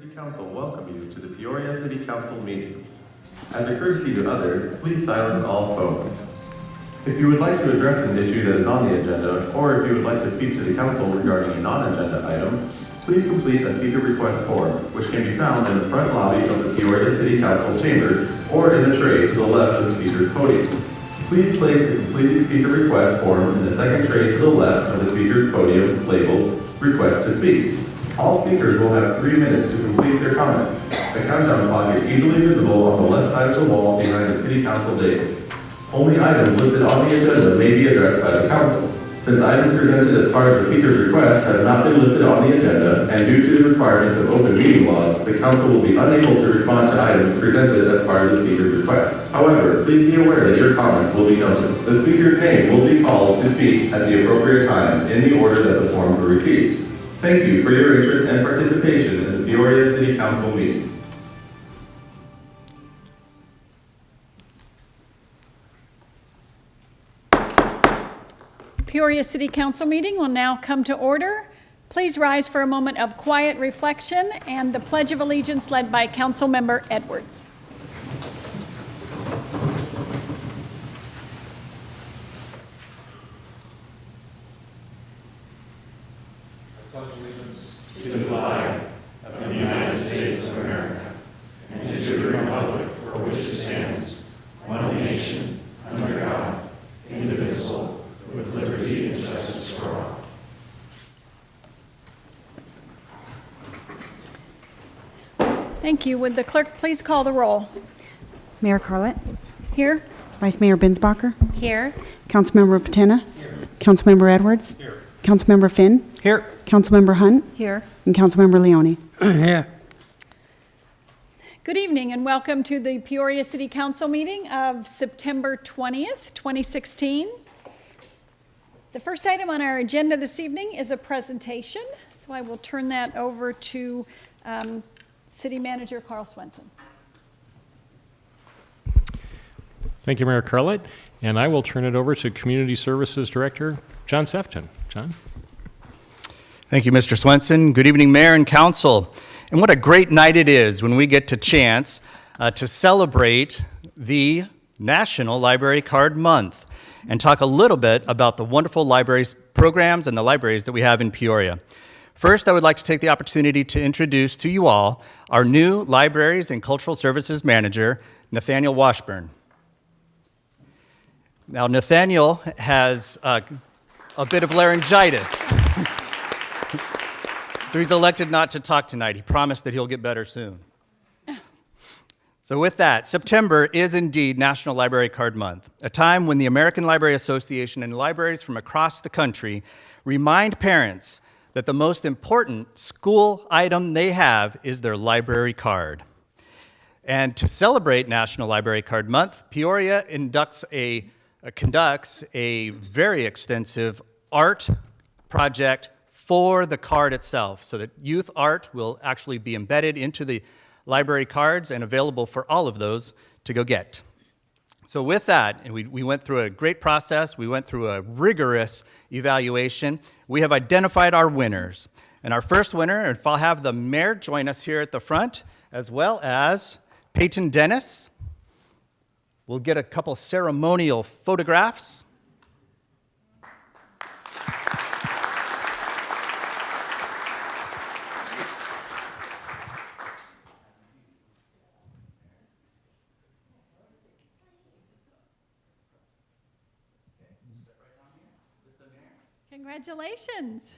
City Council welcome you to the Peoria City Council meeting. As a courtesy to others, please silence all phones. If you would like to address an issue that is on the agenda, or if you would like to speak to the council regarding a non-agenda item, please complete a speaker request form, which can be found in the front lobby of the Peoria City Council chambers or in the tray to the left of the speaker's podium. Please place the completed speaker request form in the second tray to the left of the speaker's podium labeled Request to Speak. All speakers will have 3 minutes to complete their comments. The countdown clock is easily visible on the left side of the wall behind the City Council dais. Only items listed on the agenda may be addressed by the council. Since items presented as part of the speaker's request have not been listed on the agenda, and due to the requirements of open meeting laws, the council will be unable to respond to items presented as part of the speaker's request. However, please be aware that your comments will be noted. The speaker's name will be called to speak at the appropriate time in the order that the forms were received. Thank you for your interest and participation in the Peoria City Council meeting. Peoria City Council meeting will now come to order. Please rise for a moment of quiet reflection and the Pledge of Allegiance led by Councilmember Edwards. I pledge allegiance to the flag of the United States of America and to the republic for which it stands, one nation, under God, indivisible, with liberty and justice for all. Thank you. Would the clerk please call the roll? Mayor Carlett. Here. Vice Mayor Binsbacher. Here. Councilmember Patena. Here. Councilmember Edwards. Here. Councilmember Finn. Here. Councilmember Hunt. Here. And Councilmember Leone. Here. Good evening and welcome to the Peoria City Council meeting of September 20th, 2016. The first item on our agenda this evening is a presentation, so I will turn that over to City Manager Carl Swenson. Thank you, Mayor Carlett. And I will turn it over to Community Services Director John Sefton. John? Thank you, Mr. Swenson. Good evening, Mayor and Council. And what a great night it is when we get to chance to celebrate the National Library Card Month and talk a little bit about the wonderful libraries programs and the libraries that we have in Peoria. First, I would like to take the opportunity to introduce to you all our new Libraries and Cultural Services Manager, Nathaniel Washburn. Now, Nathaniel has a bit of laryngitis. So he's elected not to talk tonight. He promised that he'll get better soon. So with that, September is indeed National Library Card Month, a time when the American Library Association and libraries from across the country remind parents that the most important school item they have is their library card. And to celebrate National Library Card Month, Peoria conducts a very extensive art project for the card itself, so that youth art will actually be embedded into the library cards and available for all of those to go get. So with that, and we went through a great process, we went through a rigorous evaluation. We have identified our winners. And our first winner, and if I'll have the mayor join us here at the front, as well as Peyton Dennis. We'll get a couple ceremonial photographs. Congratulations.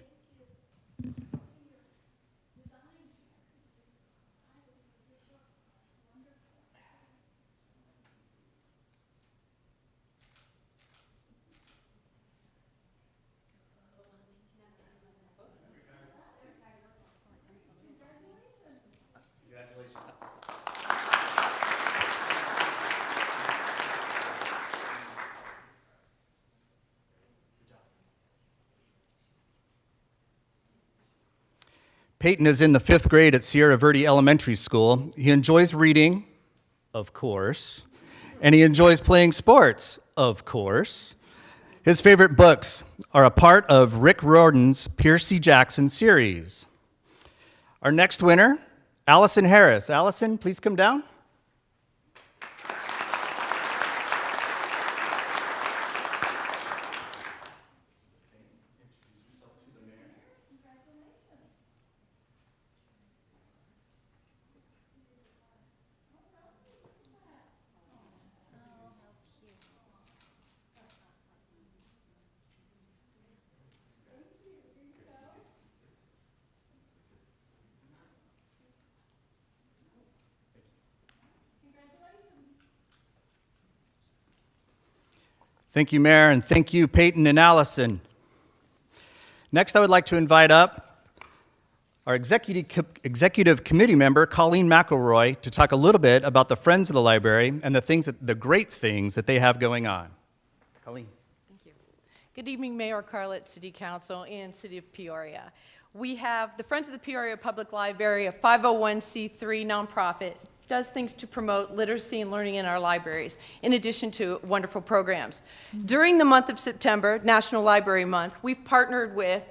Peyton is in the 5th grade at Sierra Verde Elementary School. He enjoys reading, of course, and he enjoys playing sports, of course. His favorite books are a part of Rick Riordan's Percy Jackson series. Our next winner, Allison Harris. Allison, please come down. Thank you, Mayor, and thank you, Peyton and Allison. Next, I would like to invite up our executive committee member, Colleen McElroy, to talk a little bit about the Friends of the Library and the great things that they have going on. Colleen. Thank you. Good evening, Mayor Carlett, City Council, and City of Peoria. We have the Friends of the Peoria Public Library, a 501c3 nonprofit, does things to promote literacy and learning in our libraries, in addition to wonderful programs. During the month of September, National Library Month, we've partnered with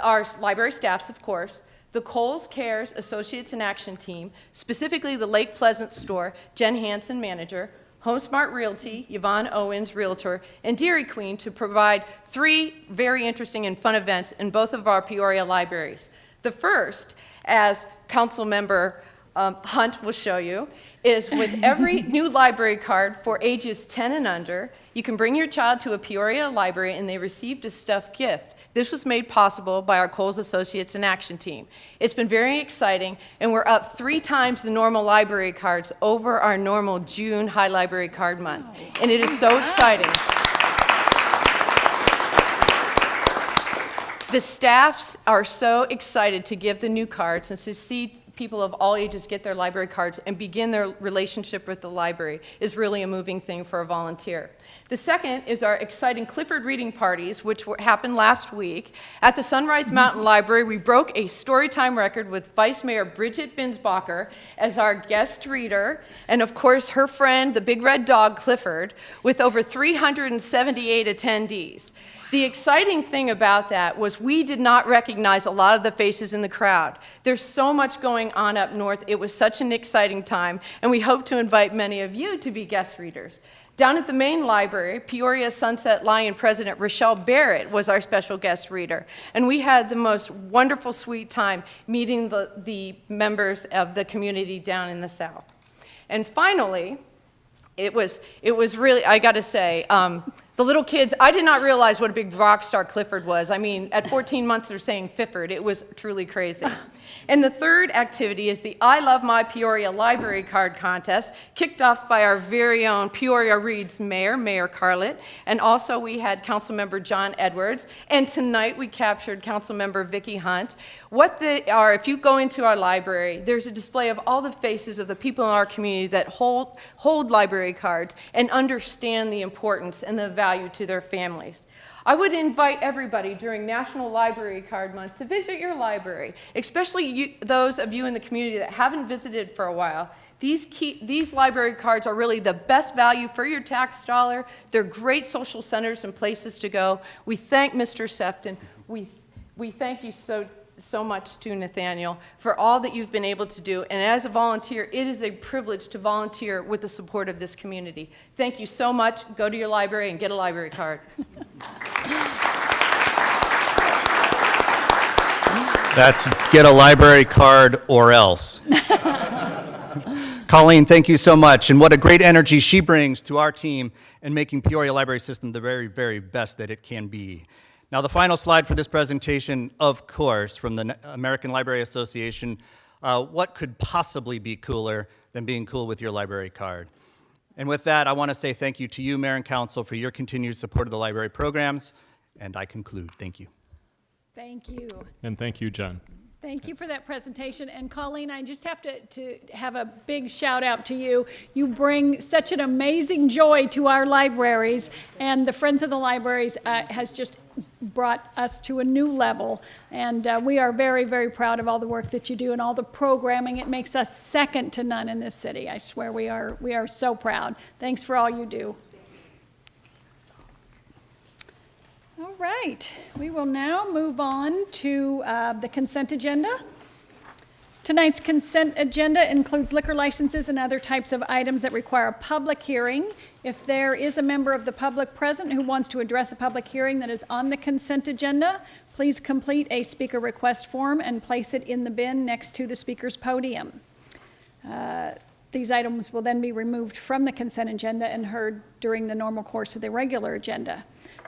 our library staffs, of course, the Kohl's Cares Associates in Action Team, specifically the Lake Pleasant store, Jen Hansen, manager, HomeSmart Realty, Yvonne Owens, realtor, and Dairy Queen to provide 3 very interesting and fun events in both of our Peoria libraries. The first, as Council Member Hunt will show you, is with every new library card for ages 10 and under, you can bring your child to a Peoria library and they received a stuffed gift. This was made possible by our Kohl's Associates in Action team. It's been very exciting, and we're up 3 times the normal library cards over our normal June High Library Card Month, and it is so exciting. The staffs are so excited to give the new cards and to see people of all ages get their library cards and begin their relationship with the library is really a moving thing for a volunteer. The second is our exciting Clifford reading parties, which happened last week. At the Sunrise Mountain Library, we broke a storytime record with Vice Mayor Bridget Binsbacher as our guest reader, and of course her friend, the big red dog, Clifford, with over 378 attendees. The exciting thing about that was we did not recognize a lot of the faces in the crowd. There's so much going on up north. It was such an exciting time, and we hope to invite many of you to be guest readers. Down at the main library, Peoria Sunset Lion President Rochelle Barrett was our special guest reader, and we had the most wonderful, sweet time meeting the members of the community down in the South. And finally, it was really, I gotta say, the little kids, I did not realize what a big rock star Clifford was. I mean, at 14 months, they're saying Fifford. It was truly crazy. And the third activity is the I Love My Peoria Library Card Contest, kicked off by our very own Peoria Reads Mayor, Mayor Carlett, and also we had Councilmember John Edwards, and tonight we captured Councilmember Vicki Hunt. What they are, if you go into our library, there's a display of all the faces of the people in our community that hold library cards and understand the importance and the value to their families. I would invite everybody during National Library Card Month to visit your library, especially those of you in the community that haven't visited for a while. These library cards are really the best value for your tax dollar. They're great social centers and places to go. We thank Mr. Sefton. We thank you so much to Nathaniel for all that you've been able to do. And as a volunteer, it is a privilege to volunteer with the support of this community. Thank you so much. Go to your library and get a library card. That's get a library card or else. Colleen, thank you so much. And what a great energy she brings to our team in making Peoria Library System the very, very best that it can be. Now, the final slide for this presentation, of course, from the American Library Association. What could possibly be cooler than being cool with your library card? And with that, I want to say thank you to you, Mayor and Council, for your continued support of the library programs. And I conclude. Thank you. Thank you. And thank you, John. Thank you for that presentation. And Colleen, I just have to have a big shout out to you. You bring such an amazing joy to our libraries, and the Friends of the Libraries has just brought us to a new level. And we are very, very proud of all the work that you do and all the programming. It makes us second to none in this city. I swear we are so proud. Thanks for all you do. All right, we will now move on to the consent agenda. Tonight's consent agenda includes liquor licenses and other types of items that require a public hearing. If there is a member of the public present who wants to address a public hearing that is on the consent agenda, please complete a speaker request form and place it in the bin next to the speaker's podium. These items will then be removed from the consent agenda and heard during the normal course of the regular agenda.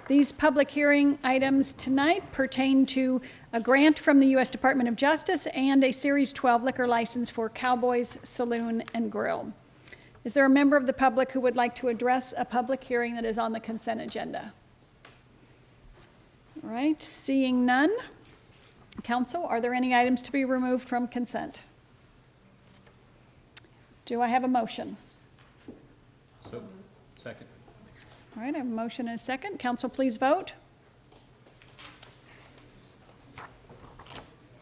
These public hearing items tonight pertain to a grant from the U.S. Department of Justice and a Series 12 liquor license for Cowboys Saloon and Grill. Is there a member of the public who would like to address a public hearing that is on the consent agenda? All right, seeing none. Council, are there any items to be removed from consent? Do I have a motion? So, second. All right, I have a motion and a second. Council, please vote.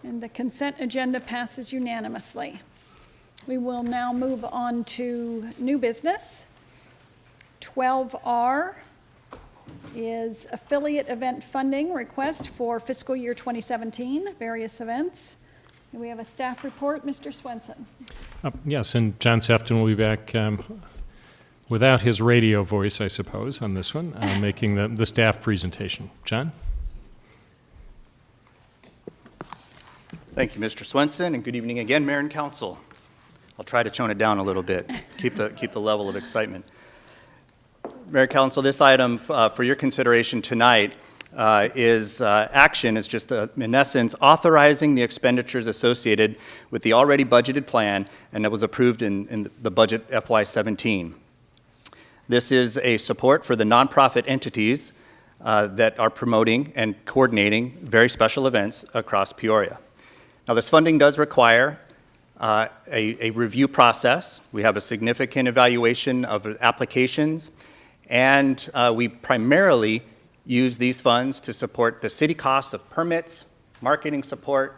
And the consent agenda passes unanimously. We will now move on to new business. 12R is affiliate event funding request for fiscal year 2017, various events. And we have a staff report, Mr. Swenson. Yes, and John Sefton will be back without his radio voice, I suppose, on this one, making the staff presentation. John? Thank you, Mr. Swenson, and good evening again, Mayor and Council. I'll try to tone it down a little bit, keep the level of excitement. Mayor and Council, this item for your consideration tonight is just, in essence, authorizing the expenditures associated with the already budgeted plan and that was approved in the budget FY17. This is a support for the nonprofit entities that are promoting and coordinating very special events across Peoria. Now, this funding does require a review process. We have a significant evaluation of applications, and we primarily use these funds to support the city costs of permits, marketing support,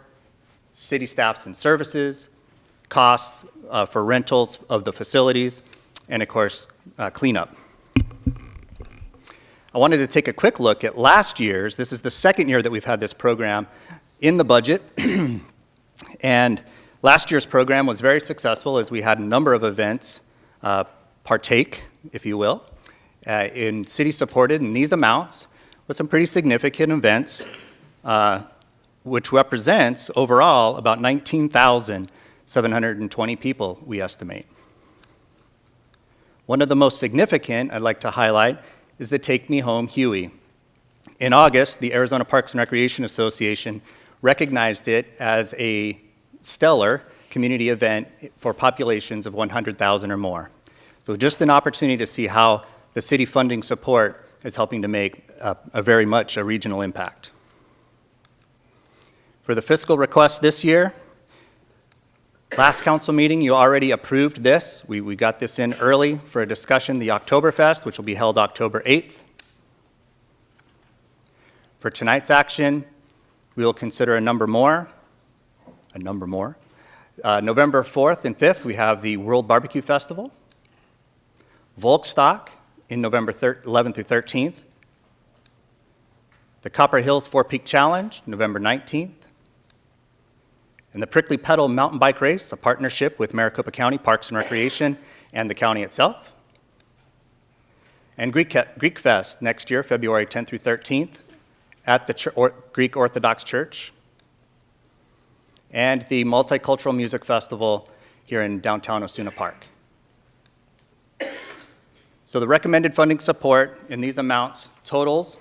city staffs and services, costs for rentals of the facilities, and of course, cleanup. I wanted to take a quick look at last year's. This is the second year that we've had this program in the budget. And last year's program was very successful as we had a number of events partake, if you will, in city-supported in these amounts with some pretty significant events, which represents overall about 19,720 people, we estimate. One of the most significant I'd like to highlight is the Take Me Home Huey. In August, the Arizona Parks and Recreation Association recognized it as a stellar community event for populations of 100,000 or more. So just an opportunity to see how the city funding support is helping to make a very much a regional impact. For the fiscal request this year, last council meeting, you already approved this. We got this in early for a discussion, the Oktoberfest, which will be held October 8th. For tonight's action, we will consider a number more. November 4th and 5th, we have the World Barbecue Festival. Volkstock in November 11th through 13th. The Copper Hills Four Peak Challenge, November 19th. And the Prickly Petal Mountain Bike Race, a partnership with Maricopa County Parks and Recreation and the county itself. And Greek Fest next year, February 10th through 13th at the Greek Orthodox Church. And the Multicultural Music Festival here in downtown Osuna Park. So the recommended funding support in these amounts totals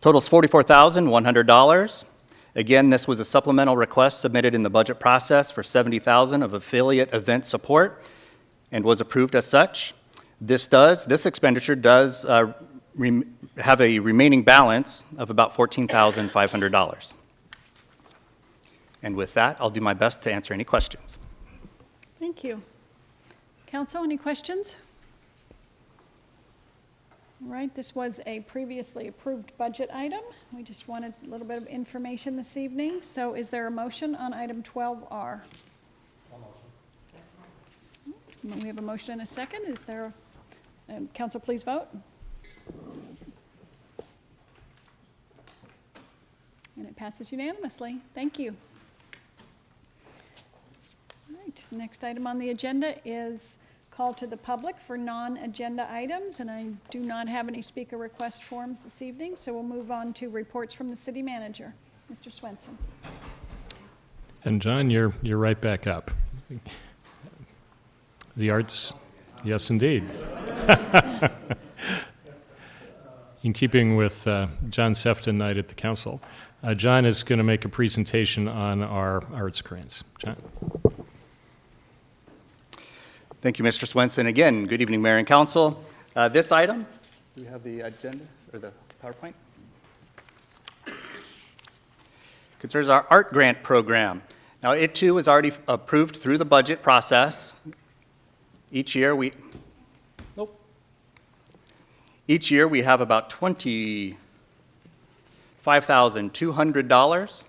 $44,100. Again, this was a supplemental request submitted in the budget process for $70,000 of affiliate event support and was approved as such. This expenditure does have a remaining balance of about $14,500. And with that, I'll do my best to answer any questions. Thank you. Council, any questions? All right, this was a previously approved budget item. We just wanted a little bit of information this evening. So is there a motion on item 12R? We have a motion and a second. Is there, council, please vote. Passes unanimously. Thank you. All right, next item on the agenda is call to the public for non-agenda items, and I do not have any speaker request forms this evening, so we'll move on to reports from the city manager. Mr. Swenson. And John, you're right back up. The arts, yes, indeed. In keeping with John Sefton night at the council, John is going to make a presentation on our arts grants. John? Thank you, Mr. Swenson. Again, good evening, Mayor and Council. This item, do we have the agenda or the PowerPoint? Concerns our art grant program. Now, it too is already approved through the budget process. Each year we have about $25,200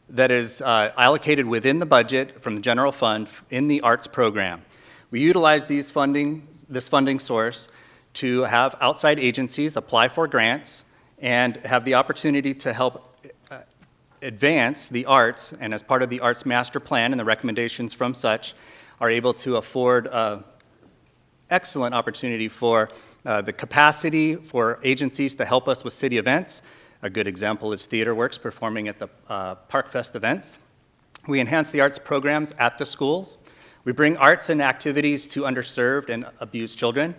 that is allocated within the budget from the general fund in the arts program. We utilize this funding source to have outside agencies apply for grants and have the opportunity to help advance the arts, and as part of the Arts Master Plan and the recommendations from such, are able to afford excellent opportunity for the capacity for agencies to help us with city events. A good example is TheaterWorks performing at the ParkFest events. We enhance the arts programs at the schools. We bring arts and activities to underserved and abused children.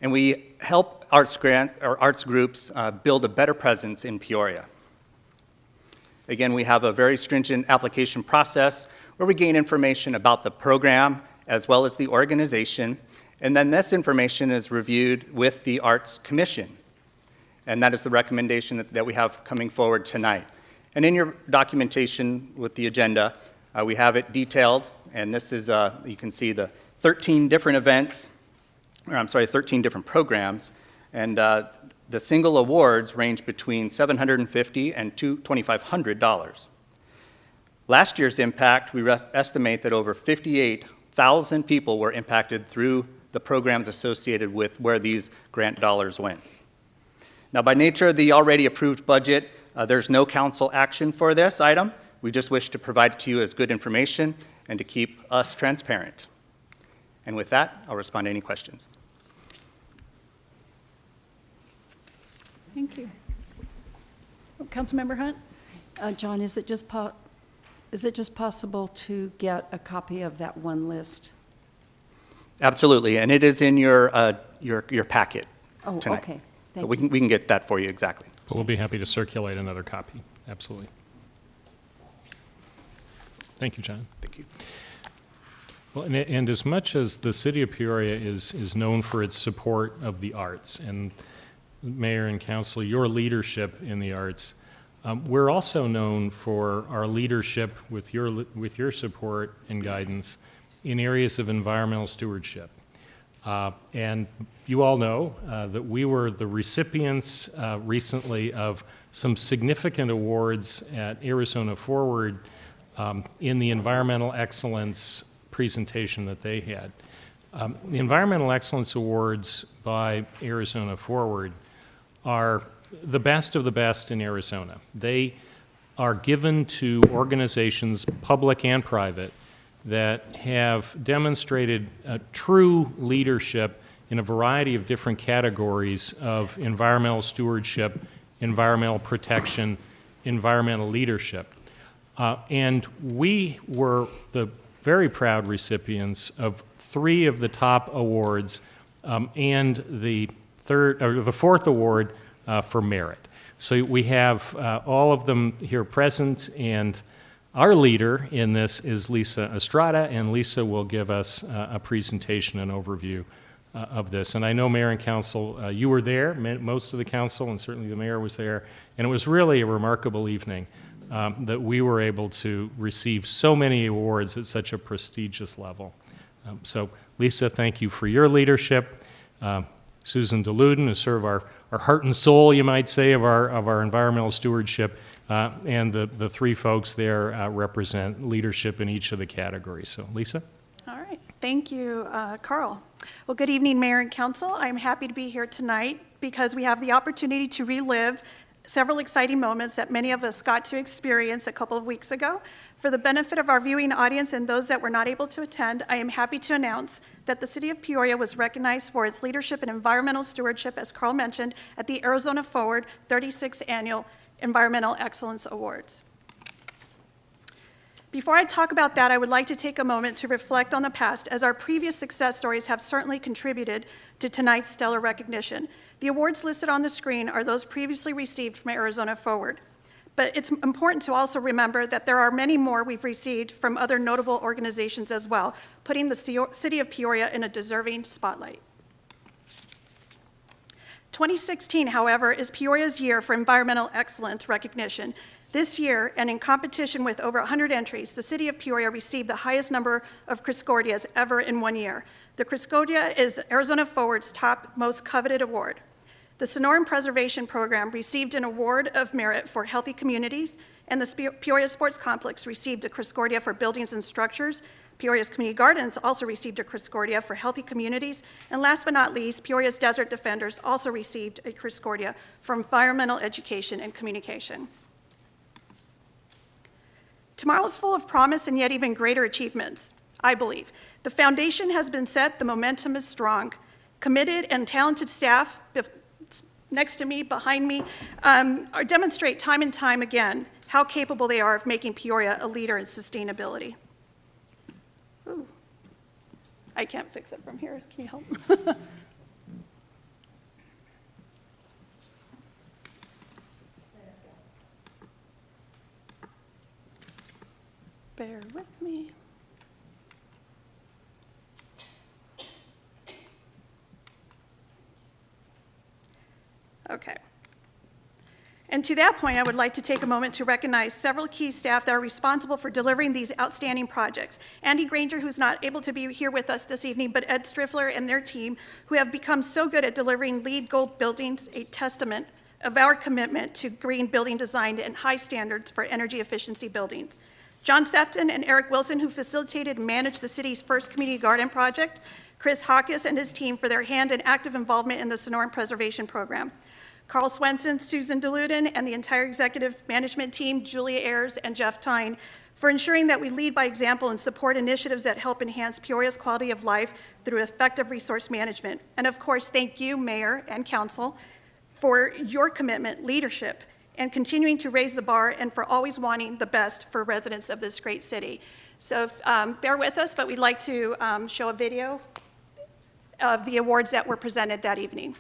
And we help arts groups build a better presence in Peoria. Again, we have a very stringent application process where we gain information about the program as well as the organization, and then this information is reviewed with the Arts Commission. And that is the recommendation that we have coming forward tonight. And in your documentation with the agenda, we have it detailed, and this is, you can see the 13 different events, 13 different programs, and the single awards range between $750 and $2,500. Last year's impact, we estimate that over 58,000 people were impacted through the programs associated with where these grant dollars went. Now, by nature of the already approved budget, there's no council action for this item. We just wish to provide it to you as good information and to keep us transparent. And with that, I'll respond to any questions. Thank you. Councilmember Hunt? John, is it just possible to get a copy of that one list? Absolutely, and it is in your packet Oh, tonight. okay. So Thank we can get that for you exactly. But we'll be happy to circulate another copy. Absolutely. Thank you, John. Thank you. Well, and as much as the city of Peoria is known for its support of the arts, and Mayor and Council, your leadership in the arts, we're also known for our leadership with your support and guidance in areas of environmental stewardship. And you all know that we were the recipients recently of some significant awards at Arizona Forward in the environmental excellence presentation that they had. The Environmental Excellence Awards by Arizona Forward are the best of the best in Arizona. They are given to organizations, public and private, that have demonstrated true leadership in a variety of different categories of environmental stewardship, environmental protection, environmental leadership. And we were the very proud recipients of 3 of the top awards and the fourth award for merit. So we have all of them here present, and our leader in this is Lisa Estrada, and Lisa will give us a presentation and overview of this. And I know Mayor and Council, you were there, most of the council, and certainly the mayor was there, and it was really a remarkable evening that we were able to receive so many awards at such a prestigious level. So Lisa, thank you for your leadership. Susan DeLuden is sort of our heart and soul, you might say, of our environmental stewardship. And the 3 folks there represent leadership in each of the categories. So, Lisa? All right. Thank you, Carl. Well, good evening, Mayor and Council. I'm happy to be here tonight because we have the opportunity to relive several exciting moments that many of us got to experience a couple of weeks ago. For the benefit of our viewing audience and those that were not able to attend, I am happy to announce that the City of Peoria was recognized for its leadership in environmental stewardship, as Carl mentioned, at the Arizona Forward 36th Annual Environmental Excellence Awards. Before I talk about that, I would like to take a moment to reflect on the past, as our previous success stories have certainly contributed to tonight's stellar recognition. The awards listed on the screen are those previously received from Arizona Forward. But it's important to also remember that there are many more we've received from other notable organizations as well, putting the City of Peoria in a deserving spotlight. 2016, however, is Peoria's year for environmental excellence recognition. This year, and in competition with over 100 entries, the City of Peoria received the highest number of Criscordias ever in one year. The Criscordia is Arizona Forward's top most coveted award. The Sonoran Preservation Program received an Award of Merit for Healthy Communities, and the Peoria Sports Complex received a Criscordia for Buildings and Structures. Peoria's Community Gardens also received a Criscordia for Healthy Communities. And last but not least, Peoria's Desert Defenders also received a Criscordia for Environmental Education and Communication. Tomorrow is full of promise and yet even greater achievements, I believe. The foundation has been set, the momentum is strong. Committed and talented staff next to me, behind me, demonstrate time and time again how capable they are of making Peoria a leader in sustainability. Ooh, I can't fix it from here, can you help? Bear with me. Okay. And to that point, I would like to take a moment to recognize several key staff that are responsible for delivering these outstanding projects. Andy Granger, who's not able to be here with us this evening, but Ed Striffler and their team, who have become so good at delivering LEED Gold buildings, a testament of our commitment to green building design and high standards for energy efficiency buildings. John Sefton and Eric Wilson, who facilitated and managed the city's first community garden project. Chris Hawkes and his team for their hand and active involvement in the Sonoran Preservation Program. Carl Swenson, Susan DeLuden, and the entire executive management team, Julia Ayers and Jeff Tyne, for ensuring that we lead by example and support initiatives that help enhance Peoria's quality of life through effective resource management. And of course, thank you, Mayor and Council, for your commitment, leadership, and continuing to raise the bar and for always wanting the best for residents of this great city. So bear with us, but we'd like to show a video of the awards that were presented that evening.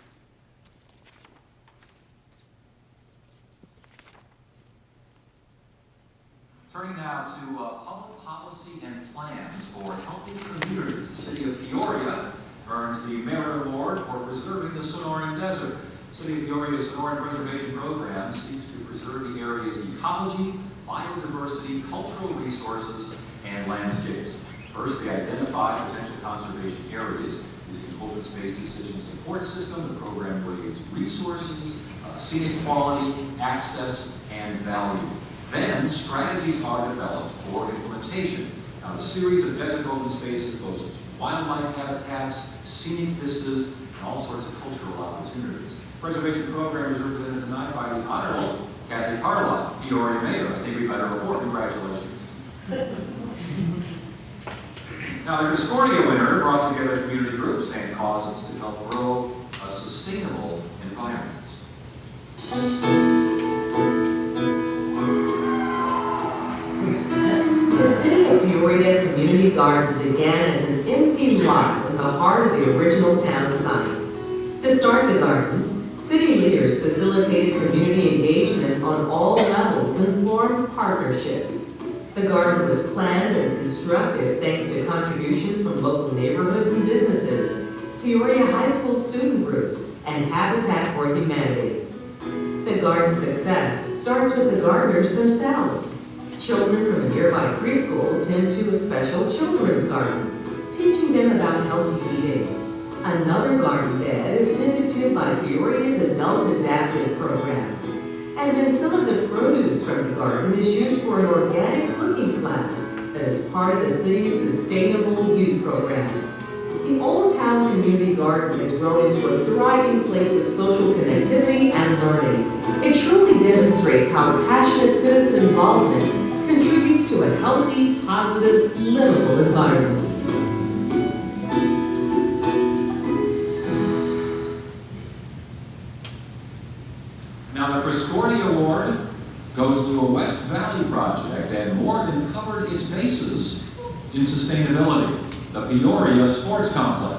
Turning now to public policy and plans for healthy communities. The City of Peoria earns the Merit Award for preserving the Sonoran Desert. City of Peoria's Sonoran Preservation Program seeks to preserve the area's ecology, biodiversity, cultural resources, and landscapes. First, they identify potential conservation areas using an open space decision support system. The program weighs resources, scenic quality, access, and value. Then, strategies are developed for implementation. Now, the series of desert open spaces goes to wildlife habitats, scenic vistas, and all sorts of cultural opportunities. Preservation program is represented tonight by the Honorable Kathy Carlisle, Peoria Mayor. I think we better report. Congratulations. Now, the Criscordia winner brought together community groups and causes to help grow a sustainable environment. The City of Peoria Community Garden began as an empty lot in the heart of the original town site. To start the garden, city leaders facilitated community engagement on all levels and formed partnerships. The garden was planned and constructed thanks to contributions from local neighborhoods and businesses, Peoria High School student groups, and Habitat for Humanity. The garden's success starts with the gardeners themselves. Children from a nearby preschool tend to a special children's garden, teaching them about healthy eating. Another garden bed is tended to by Peoria's Adult Adaptive Program. And then some of the produce from the garden is used for an organic cooking class that is part of the city's Sustainable Youth Program. The Old Town Community Garden has grown into a thriving place of social connectivity and learning. It truly demonstrates how passionate citizen involvement contributes to a healthy, positive, livable environment. Now, the Criscordi Award goes to a West Valley project and more than covered its bases in sustainability, the Peoria Sports Complex.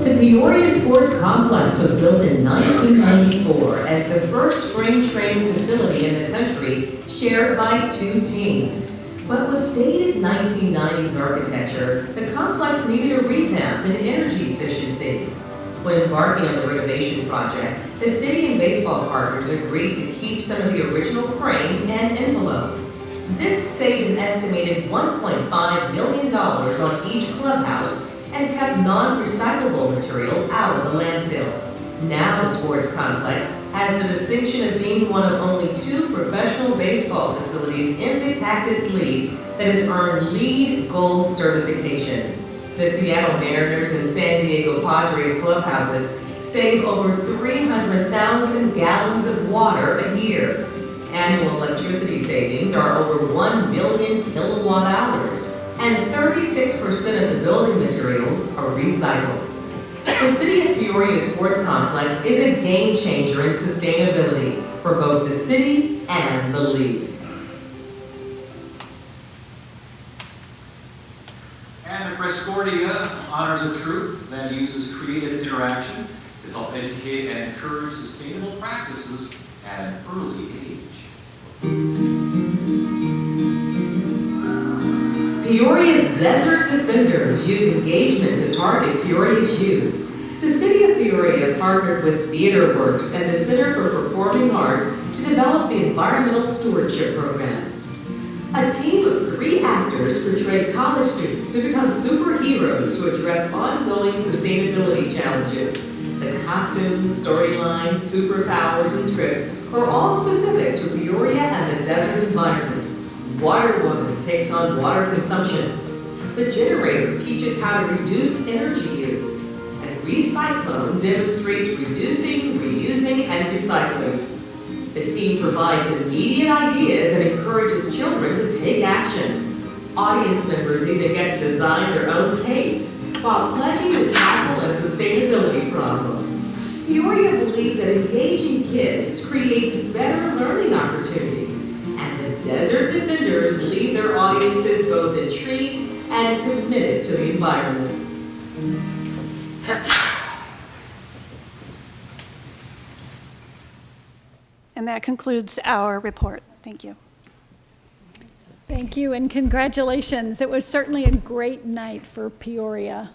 The Peoria Sports Complex was built in 1994 as the first spring training facility in the country shared by two teams. But with dated 1990s architecture, the complex needed a revamp and energy efficiency. When embarking on the renovation project, the city and baseball partners agreed to keep some of the original frame and envelope. This saved an estimated $1.5 million on each clubhouse and kept non-recyclable material out of the landfill. Now the sports complex has the distinction of being one of only 2 professional baseball facilities in the Cactus League that has earned LEED Gold certification. The Seattle Mariners and San Diego Padres clubhouses save over 300,000 gallons of water a year. Annual electricity savings are over 1 million kilowatt hours, and 36% of the building materials are recycled. The City of Peoria Sports Complex is a game changer in sustainability for both the city and the league. And the Criscordia honors a troop that uses creative interaction to help educate and encourage sustainable practices at an early age. Peoria's Desert Defenders use engagement to target Peoria's youth. The City of Peoria partnered with Theater Works and the Center for Performing Arts to develop the Environmental Stewardship Program. A team of 3 actors portrayed college students who become superheroes to address ongoing sustainability challenges. The costumes, storylines, superpowers, and scripts are all specific to Peoria and the desert environment. Water Woman takes on water consumption. The Generator teaches how to reduce energy use. And Recyclone demonstrates reducing, reusing, and recycling. The team provides immediate ideas and encourages children to take action. Audience members even get to design their own capes while pledging to tackle a sustainability problem. Peoria believes that engaging kids creates better learning opportunities, and the Desert Defenders leave their audiences both intrigued and committed to the environment. And that concludes our report. Thank you. Thank you and congratulations. It was certainly a great night for Peoria.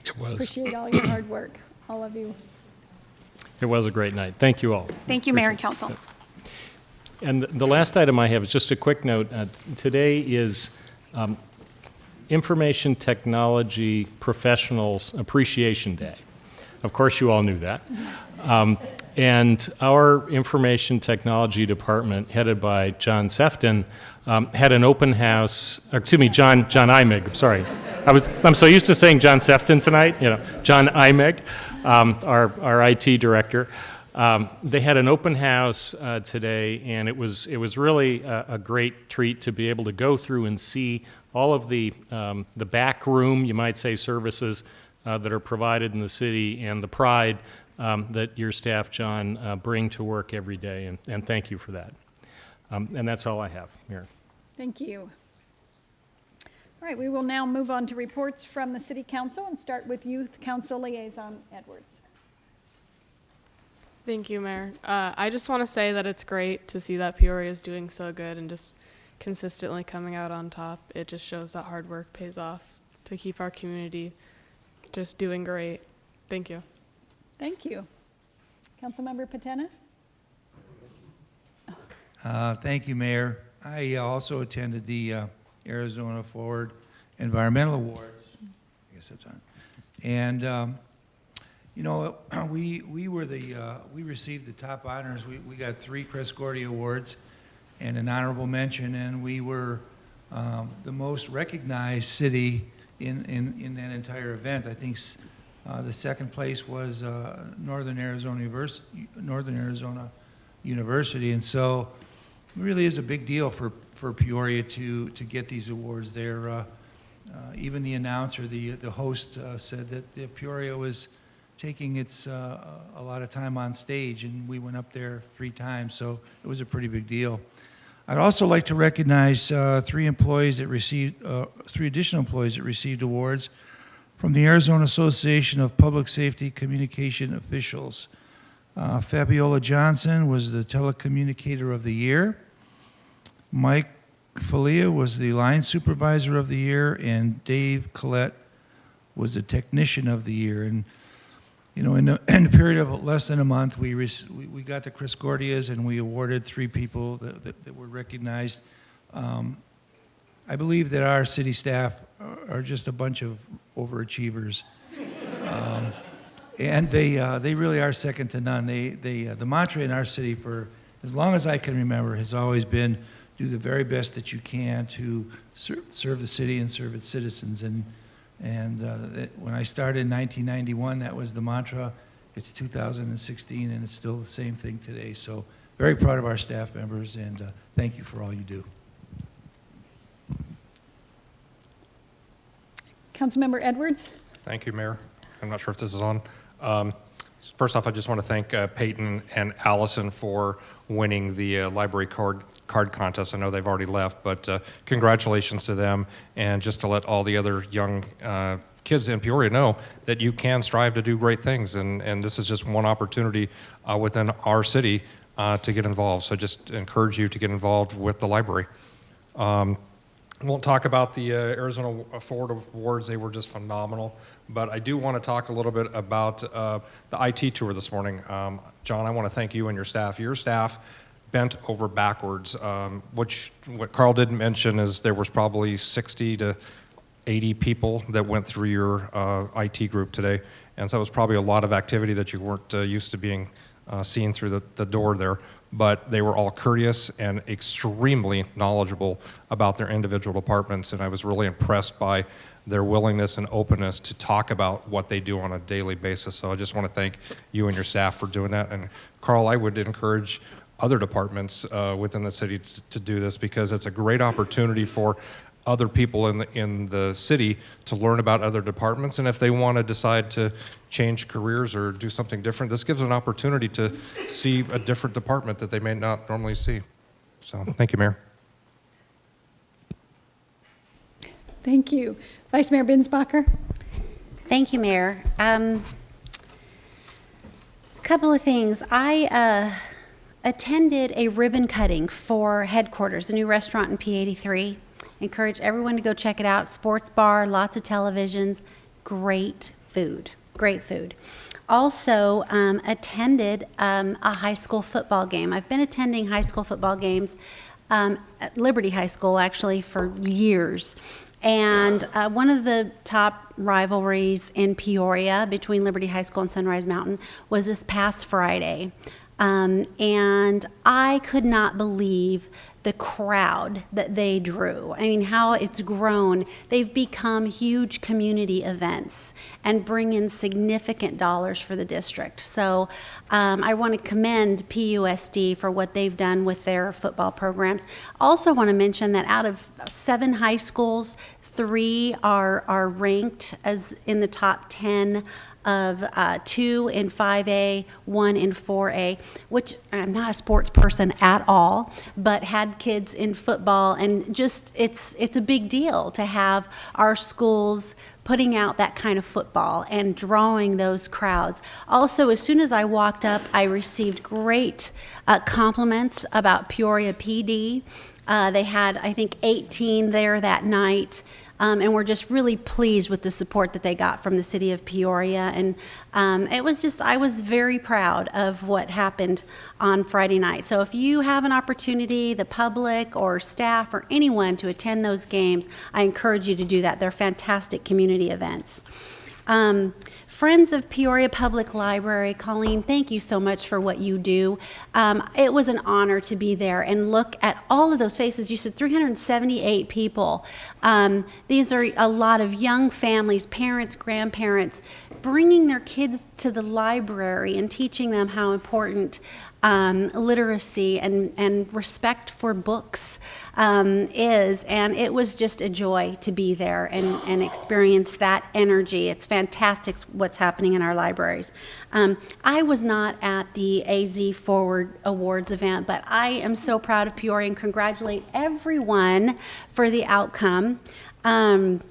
It was. Appreciate all your hard work, all of you. It was a great night. Thank you all. Thank you, Mayor and Council. And the last item I have is just a quick note. Today is Information Technology Professionals Appreciation Day. Of course, you all knew that. And our Information Technology Department, headed by John Sefton, had an open house, John Imig, sorry. I'm so used to saying John Sefton tonight, John Imig, our IT director. They had an open house today, and it was really a great treat to be able to go through and see all of the back room, you might say, services that are provided in the city, and the pride that your staff, John, bring to work every day, and thank you for that. And that's all I have, Mayor. Thank you. All right, we will now move on to reports from the City Council and start with Youth Council Liaison Edwards. Thank you, Mayor. I just want to say that it's great to see that Peoria is doing so good and just consistently coming out on top. It just shows that hard work pays off to keep our community just doing great. Thank you. Thank you. Councilmember Patena? Thank you, Mayor. I also attended the Arizona Forward Environmental Awards. I guess that's on. And we received the top honors. We got 3 Criscordi Awards and an honorable mention, and we were the most recognized city in that entire event. I think the second place was Northern Arizona University, and so it really is a big deal for Peoria to get these awards. Even the announcer, the host, said that Peoria was taking a lot of time on stage, and we went up there 3 times, so it was a pretty big deal. I'd also like to recognize 3 additional employees that received awards from the Arizona Association of Public Safety Communication Officials. Fabiola Johnson was the Telecommunicator of the Year. Mike Falia was the Line Supervisor of the Year, and Dave Collette was the Technician of the Year. And in a period of less than a month, we got the Chris Gordias, and we awarded 3 people that were recognized. I believe that our city staff are just a bunch of overachievers. And they really are second to none. The mantra in our city for as long as I can remember has always been, do the very best that you can to serve the city and serve its citizens. And when I started in 1991, that was the mantra. It's 2016, and it's still the same thing today. So very proud of our staff members, and thank you for all you do. Councilmember Edwards? Thank you, Mayor. I'm not sure if this is on. First off, I just want to thank Peyton and Allison for winning the library card contest. I know they've already left, but congratulations to them. And just to let all the other young kids in Peoria know that you can strive to do great things. And this is just one opportunity within our city to get involved. So just encourage you to get involved with the library. I won't talk about the Arizona Forward Awards. They were just phenomenal. But I do want to talk a little bit about the IT tour this morning. John, I want to thank you and your staff. Your staff bent over backwards. What Carl didn't mention is there was probably 60 to 80 people that went through your IT group today. And so it was probably a lot of activity that you weren't used to being seen through the door there. But they were all courteous and extremely knowledgeable about their individual departments, and I was really impressed by their willingness and openness to talk about what they do on a daily basis. So I just want to thank you and your staff for doing that. And Carl, I would encourage other departments within the city to do this, because it's a great opportunity for other people in the city to learn about other departments, and if they want to decide to change careers or do something different, this gives an opportunity to see a different department that they may not normally see. So thank you, Mayor. Thank you. Vice Mayor Binsbacher? Thank you, Mayor. Couple of things. I attended a ribbon cutting for Headquarters, a new restaurant in P83. Encourage everyone to go check it out. Sports bar, lots of televisions, great food, great food. Also attended a high school football game. I've been attending high school football games at Liberty High School actually for years. And one of the top rivalries in Peoria between Liberty High School and Sunrise Mountain was this past Friday. And I could not believe the crowd that they drew. I mean, how it's grown. They've become huge community events and bring in significant dollars for the district. So I want to commend PUSD for what they've done with their football programs. Also want to mention that out of 7 high schools, 3 are ranked as in the top 10 of 2 in 5A, 1 in 4A, which I'm not a sports person at all, but had kids in football, and just it's a big deal to have our schools putting out that kind of football and drawing those crowds. Also, as soon as I walked up, I received great compliments about Peoria PD. They had, I think, 18 there that night. And we're just really pleased with the support that they got from the city of Peoria. And it was just, I was very proud of what happened on Friday night. So if you have an opportunity, the public or staff or anyone to attend those games, I encourage you to do that. They're fantastic community events. Friends of Peoria Public Library, Colleen, thank you so much for what you do. It was an honor to be there and look at all of those faces. You said 378 people. These are a lot of young families, parents, grandparents, bringing their kids to the library and teaching them how important literacy and respect for books is. And it was just a joy to be there and experience that energy. It's fantastic what's happening in our libraries. I was not at the AZ Forward Awards event, but I am so proud of Peoria and congratulate everyone for the outcome. And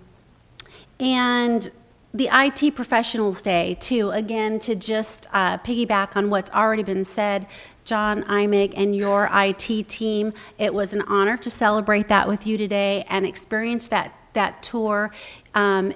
the IT Professionals Day, too, again, to just piggyback on what's already been said, John Imig and your IT team, it was an honor to celebrate that with you today and experience that tour.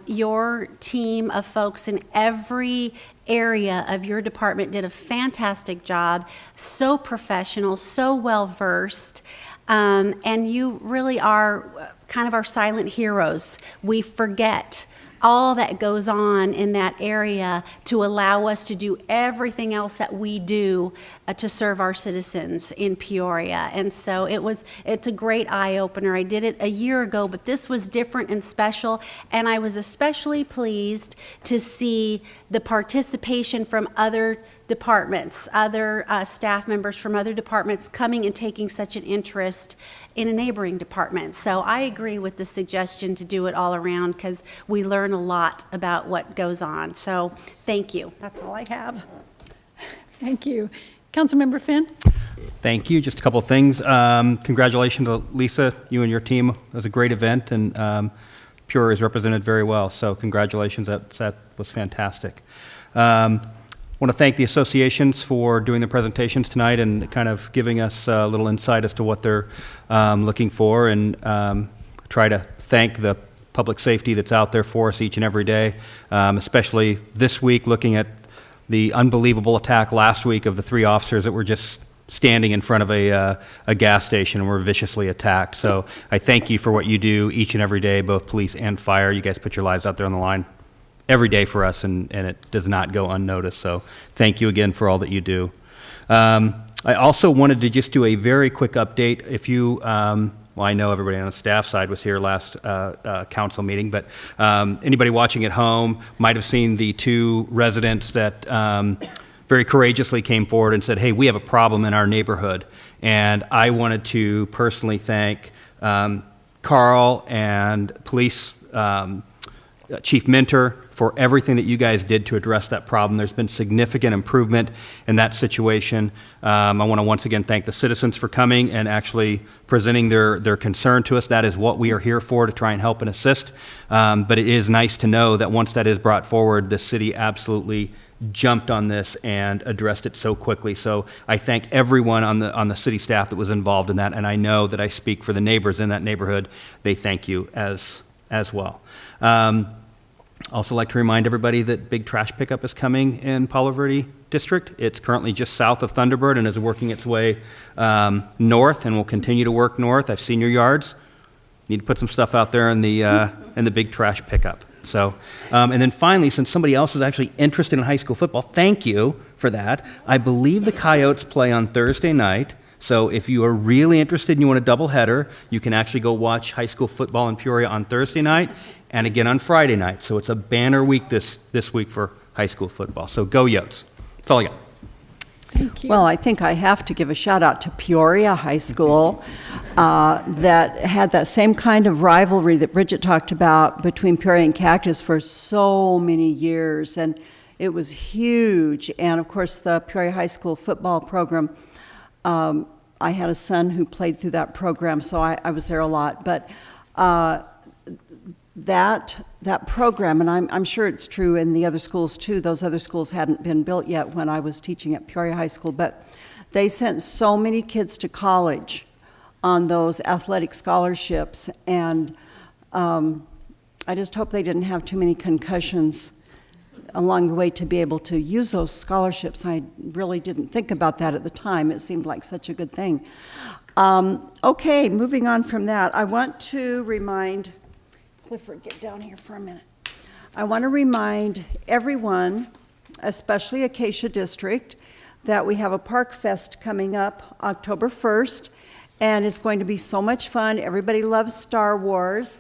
Your team of folks in every area of your department did a fantastic job, so professional, so well-versed, and you really are kind of our silent heroes. We forget all that goes on in that area to allow us to do everything else that we do to serve our citizens in Peoria. And so it's a great eye-opener. I did it a year ago, but this was different and special, and I was especially pleased to see the participation from other departments, other staff members from other departments coming and taking such an interest in a neighboring department. So I agree with the suggestion to do it all around because we learn a lot about what goes on. So thank you. That's all I have. Thank you. Councilmember Finn? Thank you. Just a couple of things. Congratulations to Lisa, you and your team. It was a great event, and Peoria is represented very well. So congratulations. That was fantastic. I want to thank the associations for doing the presentations tonight and kind of giving us a little insight as to what they're looking for, and try to thank the public safety that's out there for us each and every day, especially this week, looking at the unbelievable attack last week of the 3 officers that were just standing in front of a gas station and were viciously attacked. So I thank you for what you do each and every day, both police and fire. You guys put your lives out there on the line every day for us, and it does not go unnoticed. So thank you again for all that you do. I also wanted to just do a very quick update. If you, well, I know everybody on the staff side was here last council meeting, but anybody watching at home might have seen the 2 residents that very courageously came forward and said, hey, we have a problem in our neighborhood. And I wanted to personally thank Carl and police Chief Minter for everything that you guys did to address that problem. There's been significant improvement in that situation. I want to once again thank the citizens for coming and actually presenting their concern to us. That is what we are here for, to try and help and assist. But it is nice to know that once that is brought forward, the city absolutely jumped on this and addressed it so quickly. So I thank everyone on the city staff that was involved in that, and I know that I speak for the neighbors in that neighborhood. They thank you as well. Also like to remind everybody that big trash pickup is coming in Palo Verde District. It's currently just south of Thunderbird and is working its way north, and will continue to work north. I've seen your yards. Need to put some stuff out there in the big trash pickup. So, and then finally, since somebody else is actually interested in high school football, thank you for that. I believe the Coyotes play on Thursday night. So if you are really interested and you want a doubleheader, you can actually go watch high school football in Peoria on Thursday night and again on Friday night. So it's a banner week this week for high school football. So go Yotes. That's all I got. Thank you. Well, I think I have to give a shout out to Peoria High School that had that same kind of rivalry that Bridget talked about between Peoria and Cactus for so many years. And it was huge. And of course, the Peoria High School football program, I had a son who played through that program, so I was there a lot. But that program, and I'm sure it's true in the other schools too, those other schools hadn't been built yet when I was teaching at Peoria High School, but they sent so many kids to college on those athletic scholarships, and I just hope they didn't have too many concussions along the way to be able to use those scholarships. I really didn't think about that at the time. It seemed like such a good thing. Okay, moving on from that, I want to remind Clifford, get down here for a minute. I want to remind everyone, especially Acacia District, that we have a Park Fest coming up October 1st, and it's going to be so much fun. Everybody loves Star Wars,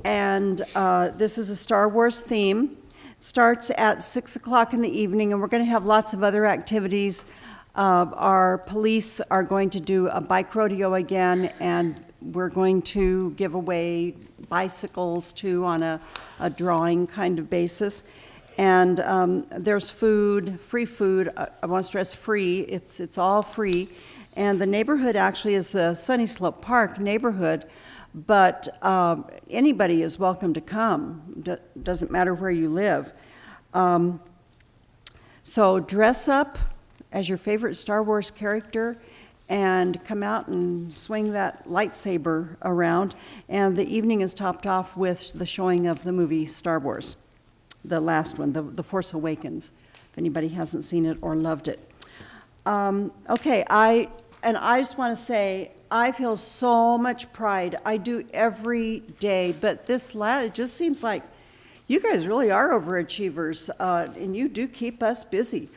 and this is a Star Wars theme. It starts at 6 o'clock in the evening, and we're going to have lots of other activities. Our police are going to do a bike rodeo again, and we're going to give away bicycles too on a drawing kind of basis. And there's food, free food. I want to stress free. It's all free. And the neighborhood actually is the Sunny Slope Park neighborhood, but anybody is welcome to come. Doesn't matter where you live. So dress up as your favorite Star Wars character and come out and swing that lightsaber around. And the evening is topped off with the showing of the movie Star Wars, the last one, The Force Awakens, if anybody hasn't seen it or loved it. Okay, I just want to say, I feel so much pride. I do every day, but it just seems like you guys really are overachievers, and you do keep us busy.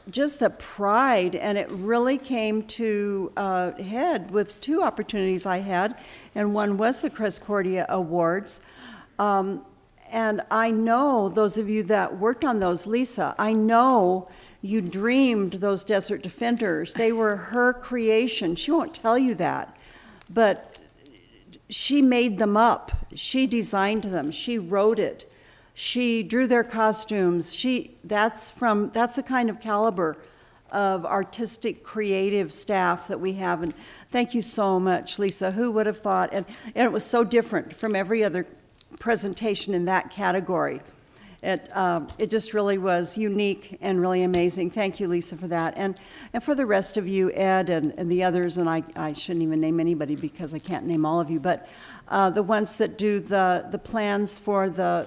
Just the pride, and it really came to head with two opportunities I had, and one was the Crescordia Awards. And I know those of you that worked on those, Lisa, I know you dreamed those Desert Defenders. They were her creation. She won't tell you that, but she made them up. She designed them. She wrote it. She drew their costumes. That's the kind of caliber of artistic, creative staff that we have. And thank you so much, Lisa. Who would have thought? And it was so different from every other presentation in that category. It just really was unique and really amazing. Thank you, Lisa, for that. And for the rest of you, Ed and the others, and I shouldn't even name anybody because I can't name all of you, but the ones that do the plans for the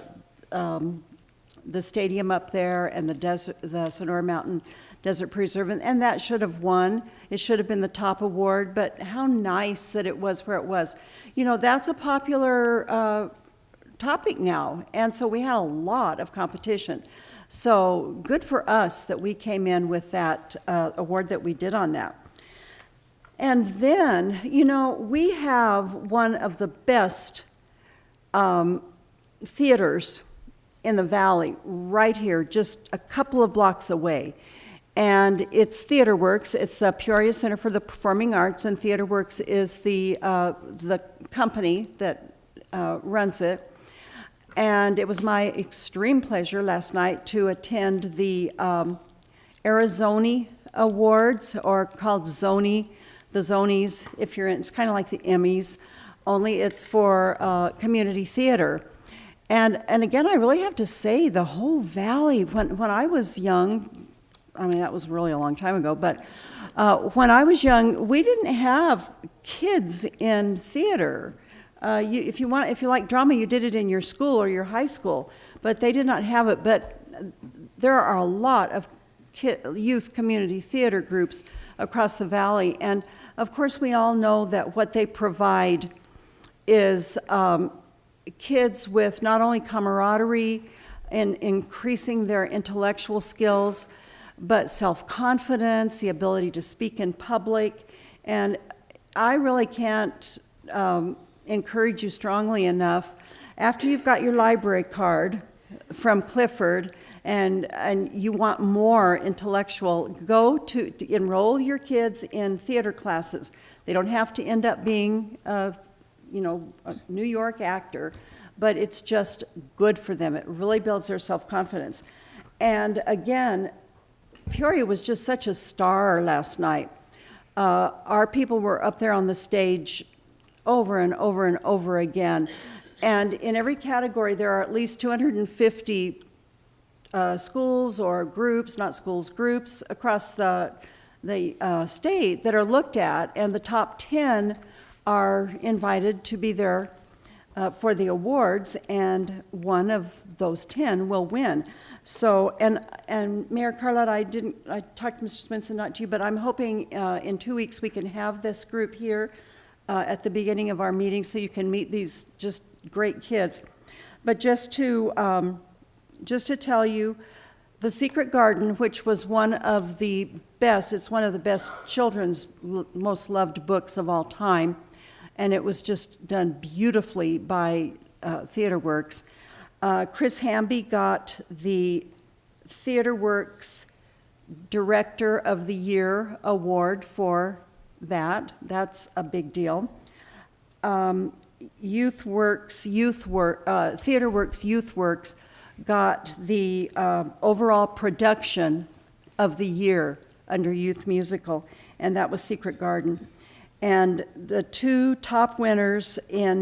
stadium up there and the Sonora Mountain Desert Preserve, and that should have won. It should have been the top award, but how nice that it was where it was. You know, that's a popular topic now, and so we had a lot of competition. So good for us that we came in with that award that we did on that. And then, you know, we have one of the best theaters in the valley right here, just a couple of blocks away. And it's TheaterWorks. It's the Peoria Center for the Performing Arts, and TheaterWorks is the company that runs it. And it was my extreme pleasure last night to attend the Arizona Awards, or called Zoni, the Zonies, if you're in, it's kind of like the Emmys, only it's for community theater. And again, I really have to say, the whole valley, when I was young, I mean, that was really a long time ago, but when I was young, we didn't have kids in theater. If you like drama, you did it in your school or your high school, but they did not have it. But there are a lot of youth community theater groups across the valley, and of course, we all know that what they provide is kids with not only camaraderie and increasing their intellectual skills, but self-confidence, the ability to speak in public. And I really can't encourage you strongly enough, after you've got your library card from Clifford and you want more intellectual, go to enroll your kids in theater classes. They don't have to end up being a New York actor, but it's just good for them. It really builds their self-confidence. And again, Peoria was just such a star last night. Our people were up there on the stage over and over and over again. And in every category, there are at least 250 schools or groups, not schools, groups across the state that are looked at, and the top 10 are invited to be there for the awards, and one of those 10 will win. So, and Mayor Carlotta, I talked to Mr. Swenson, not to you, but I'm hoping in 2 weeks we can have this group here at the beginning of our meeting so you can meet these just great kids. But just to tell you, The Secret Garden, which was one of the best, it's one of the best children's most loved books of all time, and it was just done beautifully by TheaterWorks. Chris Hamby got the TheaterWorks Director of the Year award for that. That's a big deal. TheaterWorks YouthWorks got the overall production of the year under Youth Musical, and that was Secret Garden. And the two top winners in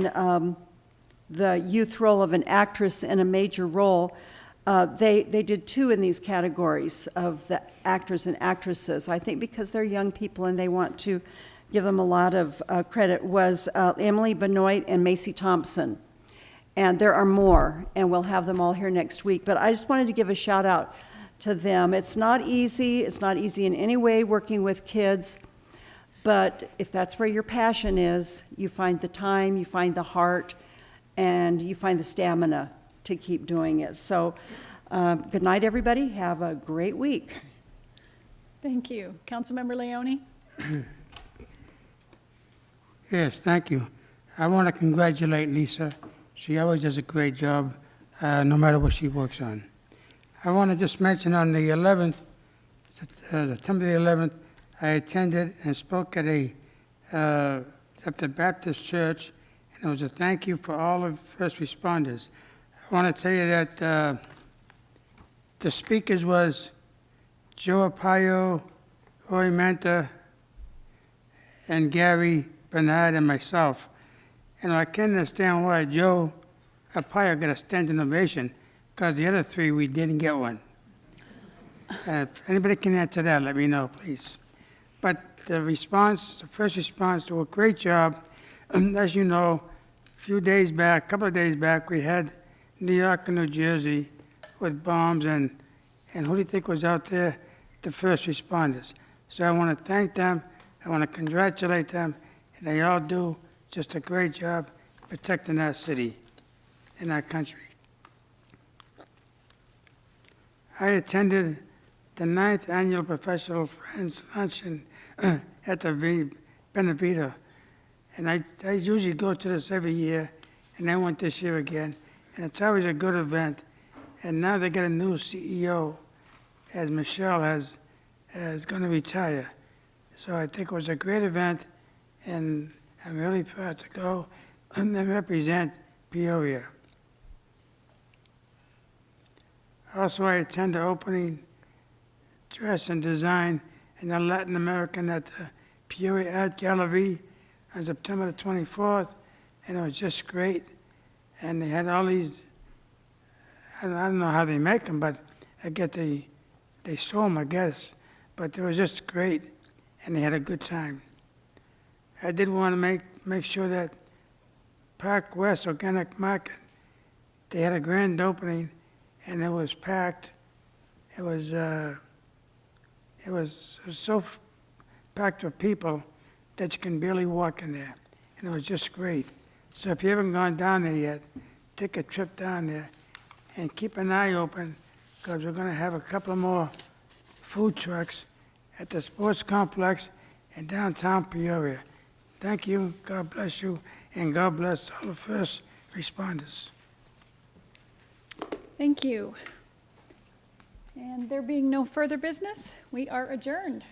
the youth role of an actress in a major role, they did two in these categories of the actors and actresses. I think because they're young people and they want to give them a lot of credit, was Emily Benoit and Macy Thompson. And there are more, and we'll have them all here next week. But I just wanted to give a shout out to them. It's not easy. It's not easy in any way working with kids. But if that's where your passion is, you find the time, you find the heart, and you find the stamina to keep doing it. So good night, everybody. Have a great week. Thank you. Councilmember Leone? Yes, thank you. I want to congratulate Lisa. She always does a great job, no matter what she works on. I want to just mention on the 11th, September the 11th, I attended and spoke at the Baptist Church, and it was a thank you for all of first responders. I want to tell you that the speakers was Joe Arpaio, Roy Manta, and Gary Bernard and myself. And I can't understand why Joe Arpaio got a standing ovation, because the other three, we didn't get one. If anybody can answer that, let me know, please. But the first response, do a great job. As you know, a couple of days back, we had New York and New Jersey with bombs, and who do you think was out there? The first responders. So I want to thank them, I want to congratulate them, and they all do just a great job protecting our city and our country. I attended the 9th Annual Professional Friends Luncheon at the Benevita, and I usually go to this every year, and I went this year again, and it's always a good event. And now they got a new CEO, as Michelle is going to retire. So I think it was a great event, and I'm really proud to go and represent Peoria. Also, I attend the opening dress and design in the Latin American at the Peoria Art Gallery on September the 24th, and it was just great. And they had all these, I don't know how they make them, but I guess they sew them, I guess. But it was just great, and they had a good time. I did want to make sure that Park West Organic Market, they had a grand opening, and it was packed. It was so packed with people that you can barely walk in there, and it was just great. So if you haven't gone down there yet, take a trip down there and keep an eye open, because we're going to have a couple of more food trucks at the sports complex in downtown Peoria. Thank you, God bless you, and God bless all the first responders. Thank you. And there being no further business, we are adjourned.